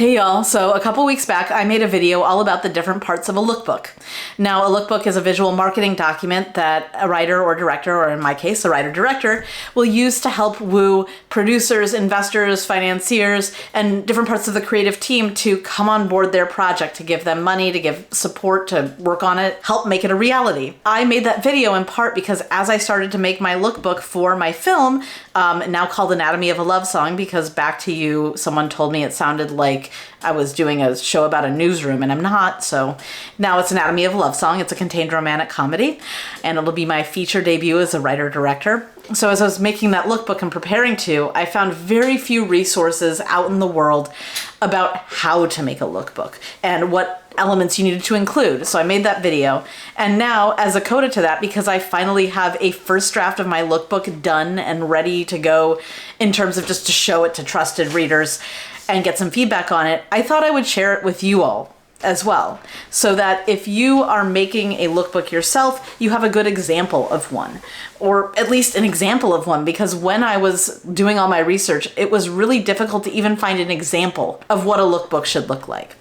Hey y'all, so a couple weeks back I made a video all about the different parts of a lookbook. Now a lookbook is a visual marketing document that a writer or director, or in my case a writer-director, will use to help woo producers, investors, financiers, and different parts of the creative team to come on board their project, to give them money, to give support, to work on it, help make it a reality. I made that video in part because as I started to make my lookbook for my film, now called Anatomy of a Love Song, because back to you, someone told me it sounded like I was doing a show about a newsroom, and I'm not, so now it's Anatomy of a Love Song. It's a contained romantic comedy, and it'll be my feature debut as a writer-director. So as I was making that lookbook and preparing to, I found very few resources out in the world about how to make a lookbook and what elements you needed to include. So I made that video, and now as a coda to that, because I finally have a first draft of my lookbook done and ready to go in terms of just to show it to trusted readers and get some feedback on it, I thought I would share it with you all as well, so that if you are making a lookbook yourself, you have a good example of one, or at least an example of one, because when I was doing all my research, it was really difficult to even find an example of what a lookbook should look like.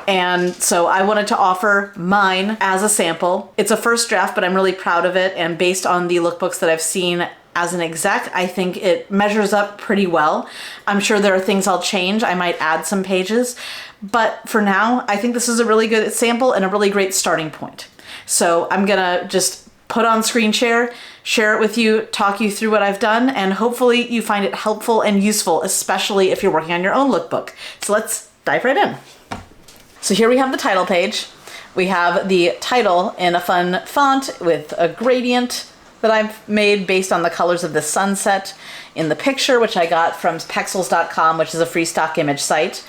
And so I wanted to offer mine as a sample. It's a first draft, but I'm really proud of it, and based on the lookbooks that I've seen as an exec, I think it measures up pretty well. I'm sure there are things I'll change. I might add some pages, but for now, I think this is a really good sample and a really great starting point. So I'm gonna just put on screen share it with you, talk you through what I've done, and hopefully you find it helpful and useful, especially if you're working on your own lookbook. So let's dive right in. So here we have the title page. We have the title in a fun font with a gradient that I've made based on the colors of the sunset in the picture, which I got from pexels.com, which is a free stock image site.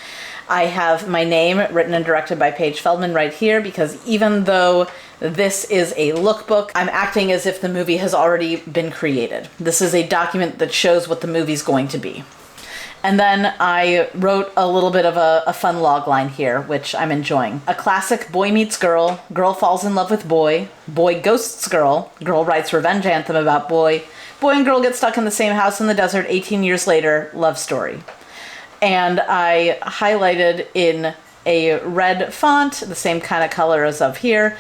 I have my name written and directed by Paige Feldman right here, because even though this is a lookbook, I'm acting as if the movie has already been created. This is a document that shows what the movie's going to be. And then I wrote a little bit of a fun log line here, which I'm enjoying. A classic boy meets girl, girl falls in love with boy, boy ghosts girl, girl writes revenge anthem about boy, boy and girl get stuck in the same house in the desert 18 years later, love story. And I highlighted in a red font, the same kind of color as of here,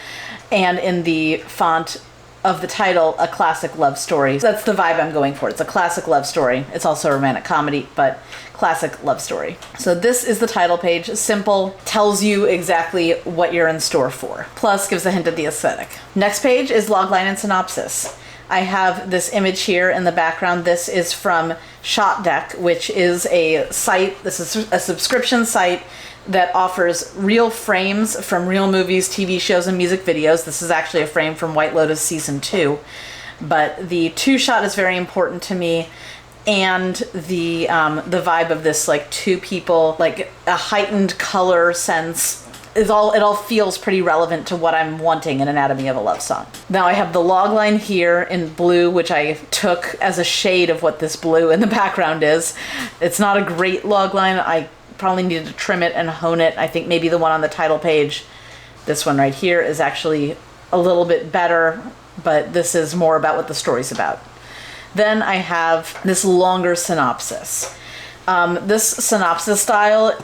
and in the font of the title, a classic love story. That's the vibe I'm going for. It's a classic love story. It's also a romantic comedy, but classic love story. So this is the title page. Simple, tells you exactly what you're in store for. Plus gives a hint of the aesthetic. Next page is Logline and Synopsis. I have this image here in the background. This is from ShotDeck, which is a site, this is a subscription site that offers real frames from real movies, TV shows, and music videos. This is actually a frame from White Lotus Season 2. But the two-shot is very important to me, and the vibe of this, like, two people, like a heightened color sense, it all feels pretty relevant to what I'm wanting in Anatomy of a Love Song. Now I have the log line here in blue, which I took as a shade of what this blue in the background is. It's not a great log line. I probably needed to trim it and hone it. I think maybe the one on the title page, this one right here, is actually a little bit better, but this is more about what the story's about. Then I have this longer synopsis. This synopsis style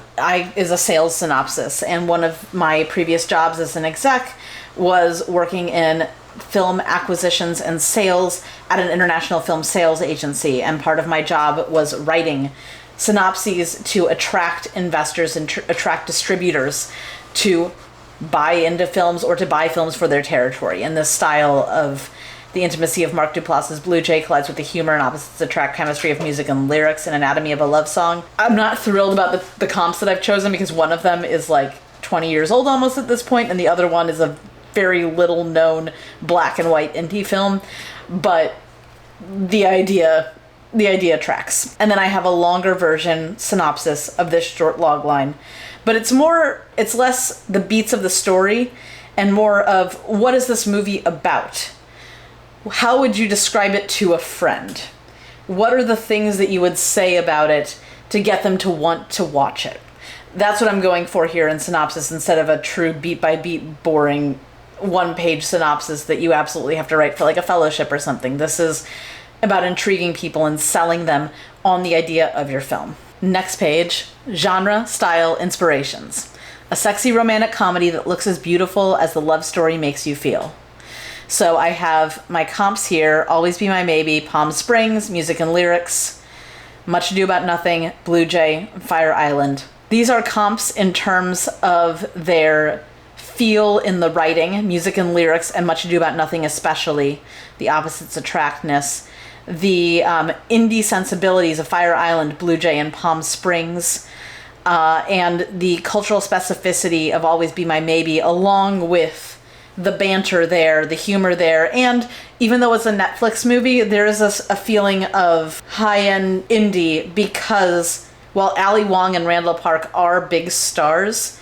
is a sales synopsis, and one of my previous jobs as an exec was working in film acquisitions and sales at an international film sales agency, and part of my job was writing synopses to attract investors and attract distributors to buy into films or to buy films for their territory. And this style of the intimacy of Mark Duplass's Blue Jay collides with the humor and opposites attract chemistry of music and lyrics in Anatomy of a Love Song. I'm not thrilled about the comps that I've chosen, because one of them is like 20 years old almost at this point, and the other one is a very little known black and white indie film, but the idea tracks. And then I have a longer version synopsis of this short log line, but it's less the beats of the story and more of what is this movie about? How would you describe it to a friend? What are the things that you would say about it to get them to want to watch it? That's what I'm going for here in synopsis, instead of a true beat by beat boring one-page synopsis that you absolutely have to write for like a fellowship or something. This is about intriguing people and selling them on the idea of your film. Next page, genre, style, inspirations. A sexy romantic comedy that looks as beautiful as the love story makes you feel. So I have my comps here, Always Be My Maybe, Palm Springs, music and lyrics, Much Ado About Nothing, Blue Jay, Fire Island. These are comps in terms of their feel in the writing, music and lyrics, and Much Ado About Nothing especially, the opposites attractness. The indie sensibilities of Fire Island, Blue Jay, and Palm Springs, and the cultural specificity of Always Be My Maybe, along with the banter there, the humor there, and even though it's a Netflix movie, there is a feeling of high-end indie because while Ali Wong and Randall Park are big stars,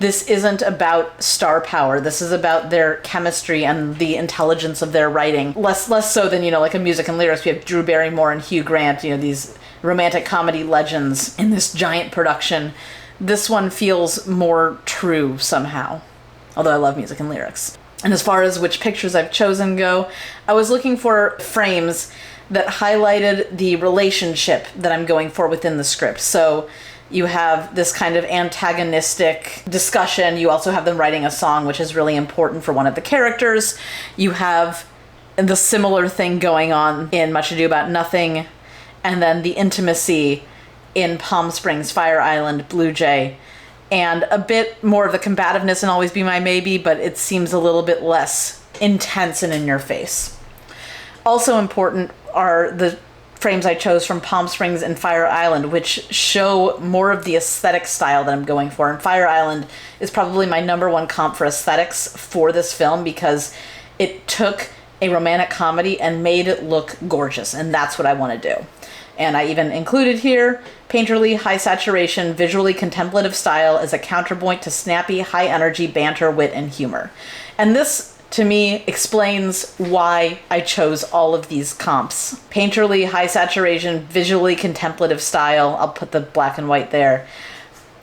this isn't about star power. This is about their chemistry and the intelligence of their writing. Less so than, like a music and lyrics. We have Drew Barrymore and Hugh Grant, these romantic comedy legends in this giant production. This one feels more true somehow, although I love music and lyrics. And as far as which pictures I've chosen go, I was looking for frames that highlighted the relationship that I'm going for within the script. So you have this kind of antagonistic discussion. You also have them writing a song, which is really important for one of the characters. You have the similar thing going on in Much Ado About Nothing, and then the intimacy in Palm Springs, Fire Island, Blue Jay, and a bit more of the combativeness in Always Be My Maybe, but it seems a little bit less intense and in your face. Also important are the frames I chose from Palm Springs and Fire Island, which show more of the aesthetic style that I'm going for. And Fire Island is probably my number one comp for aesthetics for this film because it took a romantic comedy and made it look gorgeous, and that's what I want to do. And I even included here, painterly, high saturation, visually contemplative style as a counterpoint to snappy, high energy banter, wit, and humor. And this, to me, explains why I chose all of these comps. Painterly, high saturation, visually contemplative style, I'll put the black and white there,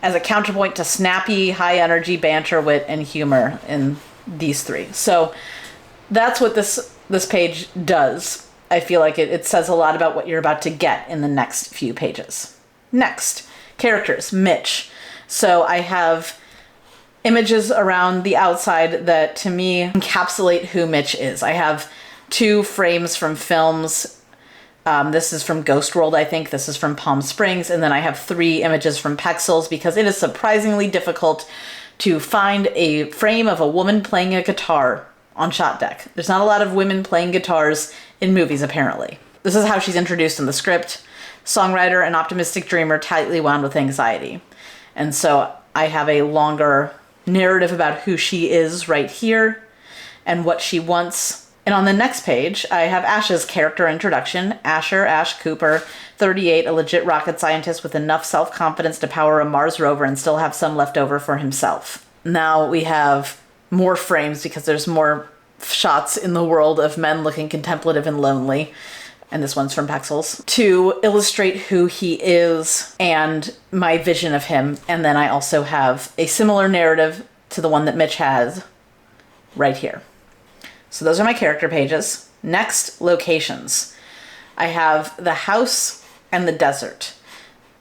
as a counterpoint to snappy, high energy banter, wit, and humor in these three. So that's what this page does. I feel like it says a lot about what you're about to get in the next few pages. Next, characters, Mitch. So I have images around the outside that, to me, encapsulate who Mitch is. I have 2 frames from films. This is from Ghost World, I think. This is from Palm Springs. And then I have 3 images from Pexels because it is surprisingly difficult to find a frame of a woman playing a guitar on shot deck. There's not a lot of women playing guitars in movies, apparently. This is how she's introduced in the script. Songwriter and optimistic dreamer, tightly wound with anxiety. And so I have a longer narrative about who she is right here and what she wants. And on the next page, I have Ash's character introduction. Asher, Ash Cooper, 38, a legit rocket scientist with enough self-confidence to power a Mars rover and still have some left over for himself. Now we have more frames because there's more shots in the world of men looking contemplative and lonely. And this one's from Pexels, to illustrate who he is and my vision of him. And then I also have a similar narrative to the one that Mitch has right here. So those are my character pages. Next, locations. I have the house and the desert.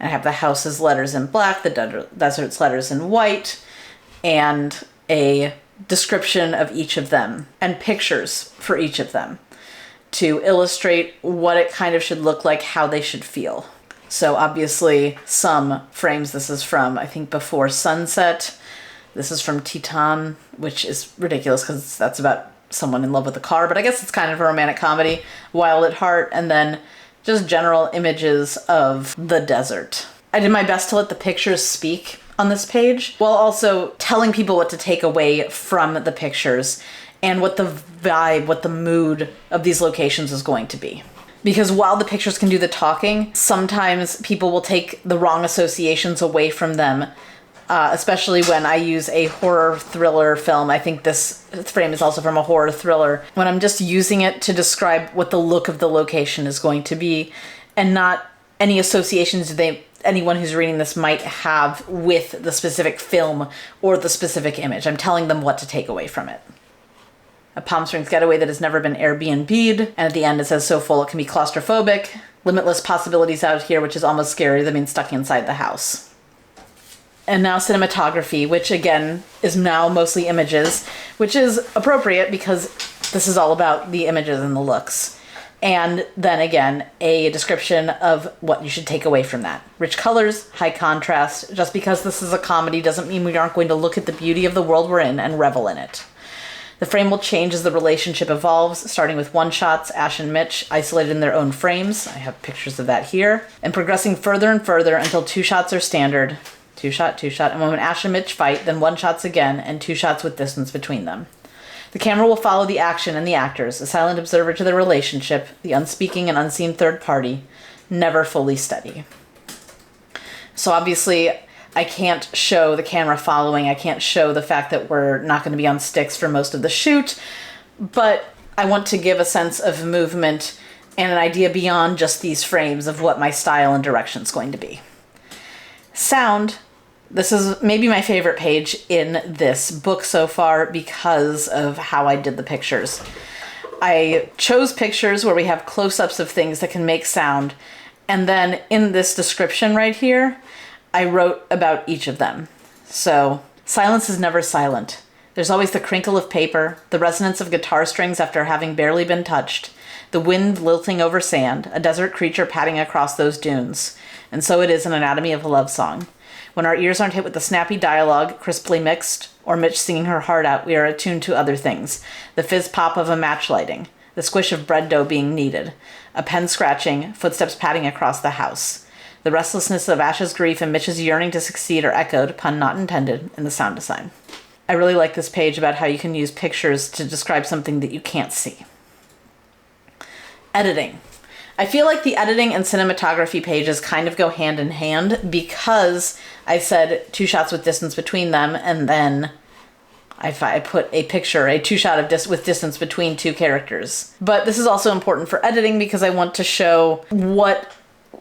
I have the house's letters in black, the desert's letters in white, and a description of each of them and pictures for each of them to illustrate what it kind of should look like, how they should feel. So obviously some frames, this is from, I think, Before Sunset. This is from Titan, which is ridiculous because that's about someone in love with a car, but I guess it's kind of a romantic comedy. Wild at Heart, and then just general images of the desert. I did my best to let the pictures speak on this page, while also telling people what to take away from the pictures and what the vibe, what the mood of these locations is going to be. Because while the pictures can do the talking, sometimes people will take the wrong associations away from them, especially when I use a horror thriller film. I think this frame is also from a horror thriller. When I'm just using it to describe what the look of the location is going to be, and not any associations anyone who's reading this might have with the specific film or the specific image. I'm telling them what to take away from it. A Palm Springs getaway that has never been Airbnb'd, and at the end it says, so full it can be claustrophobic. limitless possibilities out here, which is almost scarier than being stuck inside the house. And now cinematography, which again is now mostly images, which is appropriate because this is all about the images and the looks. And then again, a description of what you should take away from that. Rich colors, high contrast. Just because this is a comedy doesn't mean we aren't going to look at the beauty of the world we're in and revel in it. The frame will change as the relationship evolves, starting with one-shots, Ash and Mitch, isolated in their own frames. I have pictures of that here. And progressing further and further until 2 shots are standard. 2 shot, 2 shot. And when Ash and Mitch fight, then 1 shots again, and 2 shots with distance between them. The camera will follow the action and the actors, a silent observer to their relationship, the unspeaking and unseen third party, never fully steady. So obviously, I can't show the camera following. I can't show the fact that we're not going to be on sticks for most of the shoot, but I want to give a sense of movement and an idea beyond just these frames of what my style and direction is going to be. Sound. This is maybe my favorite page in this book so far because of how I did the pictures. I chose pictures where we have close-ups of things that can make sound, and then in this description right here, I wrote about each of them. So, silence is never silent. There's always the crinkle of paper, the resonance of guitar strings after having barely been touched, the wind lilting over sand, a desert creature padding across those dunes. And so it is in Anatomy of a Love Song. When our ears aren't hit with the snappy dialogue, crisply mixed, or Mitch singing her heart out, we are attuned to other things. The fizz-pop of a match lighting, the squish of bread dough being kneaded, a pen scratching, footsteps padding across the house. The restlessness of Ash's grief and Mitch's yearning to succeed are echoed, pun not intended, in the sound design. I really like this page about how you can use pictures to describe something that you can't see. Editing. I feel like the editing and cinematography pages kind of go hand in hand because I said 2 shots with distance between them, and then I put a picture, a 2 shot of with distance between 2 characters. But this is also important for editing because I want to show what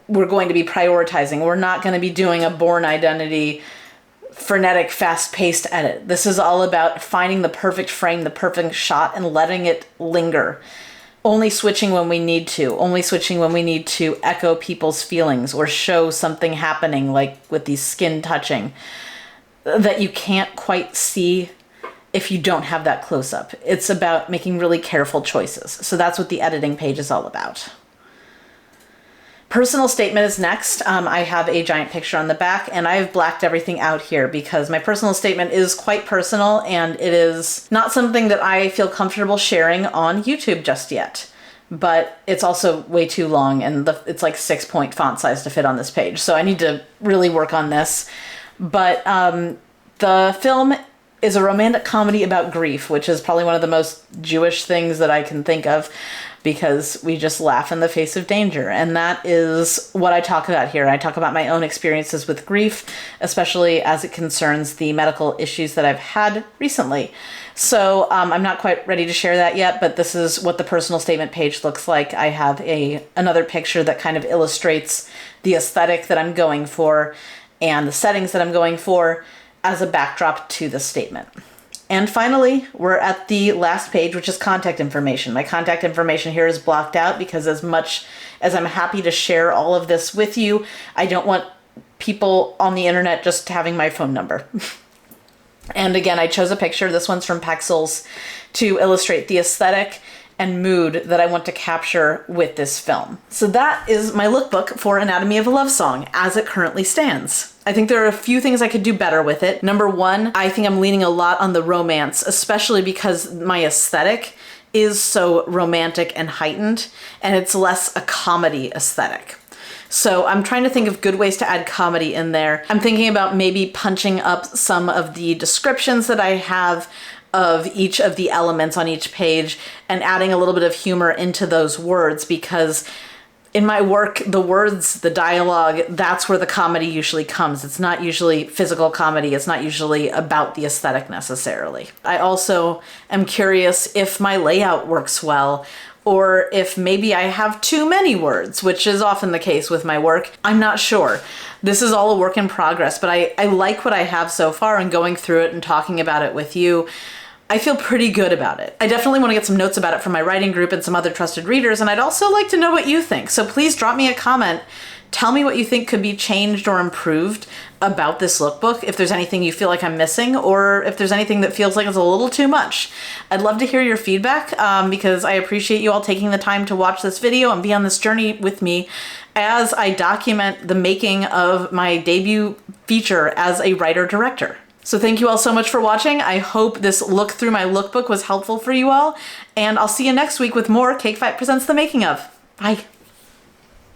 we're going to be prioritizing. We're not going to be doing a Bourne Identity frenetic, fast-paced edit. This is all about finding the perfect frame, the perfect shot, and letting it linger. Only switching when we need to. Only switching when we need to echo people's feelings or show something happening, like with these skin touching, that you can't quite see if you don't have that close-up. It's about making really careful choices. So that's what the editing page is all about. Personal statement is next. I have a giant picture on the back, and I've blacked everything out here because my personal statement is quite personal, and it is not something that I feel comfortable sharing on YouTube just yet. But it's also way too long, and it's like 6-point font size to fit on this page, so I need to really work on this. But the film is a romantic comedy about grief, which is probably one of the most Jewish things that I can think of, because we just laugh in the face of danger. And that is what I talk about here. I talk about my own experiences with grief, especially as it concerns the medical issues that I've had recently. So I'm not quite ready to share that yet, but this is what the personal statement page looks like. I have another picture that kind of illustrates the aesthetic that I'm going for and the settings that I'm going for as a backdrop to the statement. And finally, we're at the last page, which is contact information. My contact information here is blocked out because as much as I'm happy to share all of this with you, I don't want people on the internet just having my phone number. And again, I chose a picture. This one's from Pexels to illustrate the aesthetic and mood that I want to capture with this film. So that is my lookbook for Anatomy of a Love Song as it currently stands. I think there are a few things I could do better with it. Number one, I think I'm leaning a lot on the romance, especially because my aesthetic is so romantic and heightened, and it's less a comedy aesthetic. So I'm trying to think of good ways to add comedy in there. I'm thinking about maybe punching up some of the descriptions that I have of each of the elements on each page and adding a little bit of humor into those words, because in my work, the words, the dialogue, that's where the comedy usually comes. It's not usually physical comedy. It's not usually about the aesthetic necessarily. I also am curious if my layout works well, or if maybe I have too many words, which is often the case with my work. I'm not sure. This is all a work in progress, but I like what I have so far, and going through it and talking about it with you, I feel pretty good about it. I definitely want to get some notes about it from my writing group and some other trusted readers, and I'd also like to know what you think. So please drop me a comment. Tell me what you think could be changed or improved about this lookbook, if there's anything you feel like I'm missing, or if there's anything that feels like it's a little too much. I'd love to hear your feedback because I appreciate you all taking the time to watch this video and be on this journey with me as I document the making of my debut feature as a writer-director. So thank you all so much for watching. I hope this look through my lookbook was helpful for you all, and I'll see you next week with more Cake Fight Presents The Making Of. Bye.